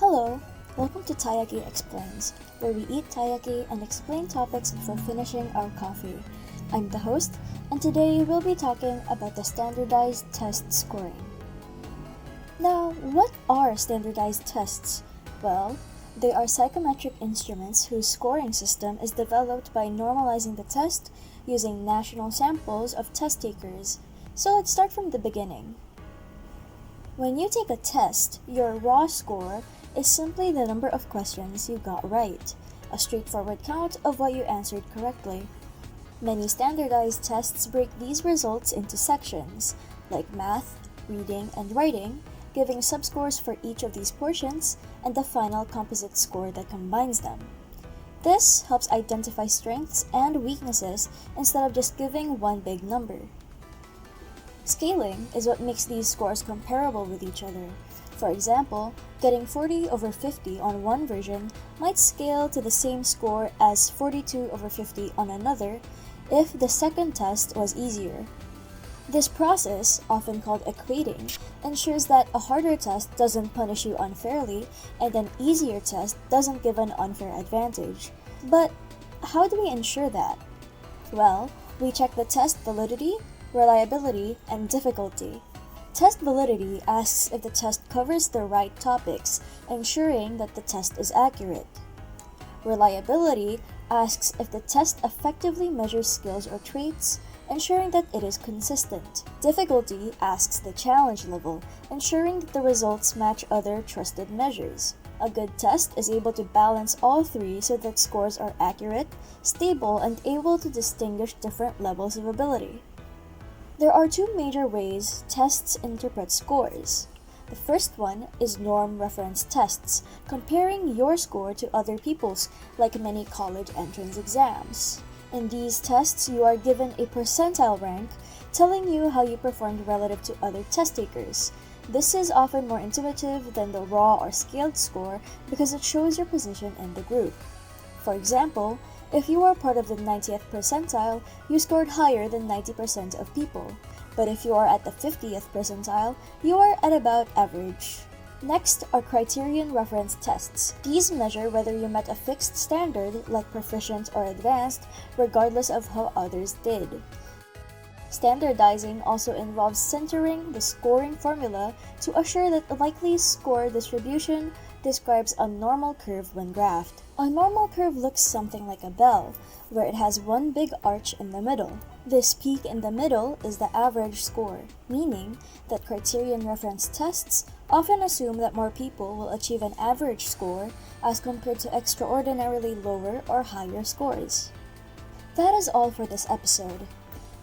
Hello, welcome to Taiyaki Explains, where we eat taiyaki and explain topics before finishing our coffee. I'm the host, and today we'll be talking about the Standardized Test Scoring. Now, what are standardized tests? Well, they are psychometric instruments whose scoring system is developed by normalizing the test using national samples of test takers. So let's start from the beginning. When you take a test, your raw score is simply the number of questions you got right, a straightforward count of what you answered correctly. Many standardized tests break these results into sections, like math, reading, and writing, giving subscores for each of these portions and the final composite score that combines them. This helps identify strengths and weaknesses instead of just giving one big number. Scaling is what makes these scores comparable with each other. For example, getting 40 over 50 on one version might scale to the same score as 42 over 50 on another if the second test was easier. This process, often called equating, ensures that a harder test doesn't punish you unfairly and an easier test doesn't give an unfair advantage. But how do we ensure that? Well, we check the test validity, reliability, and difficulty. Test validity asks if the test covers the right topics, ensuring that the test is accurate. Reliability asks if the test effectively measures skills or traits, ensuring that it is consistent. Difficulty asks the challenge level, ensuring that the results match other trusted measures. A good test is able to balance all three so that scores are accurate, stable, and able to distinguish different levels of ability. There are two major ways tests interpret scores. The first one is norm reference tests, comparing your score to other people's, like many college entrance exams. In these tests, you are given a percentile rank, telling you how you performed relative to other test takers. This is often more intuitive than the raw or scaled score because it shows your position in the group. For example, if you are part of the 90th percentile, you scored higher than 90% of people. But if you are at the 50th percentile, you are at about average. Next are criterion reference tests. These measure whether you met a fixed standard, like proficient or advanced, regardless of how others did. Standardizing also involves centering the scoring formula to assure that a likely score distribution describes a normal curve when graphed. A normal curve looks something like a bell, where it has one big arch in the middle. This peak in the middle is the average score, meaning that criterion reference tests often assume that more people will achieve an average score as compared to extraordinarily lower or higher scores. That is all for this episode.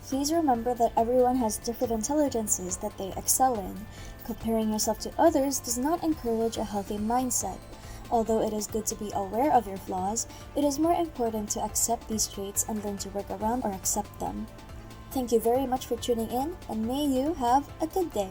Please remember that everyone has different intelligences that they excel in. Comparing yourself to others does not encourage a healthy mindset. Although it is good to be aware of your flaws, it is more important to accept these traits and learn to work around or accept them. Thank you very much for tuning in, and may you have a good day.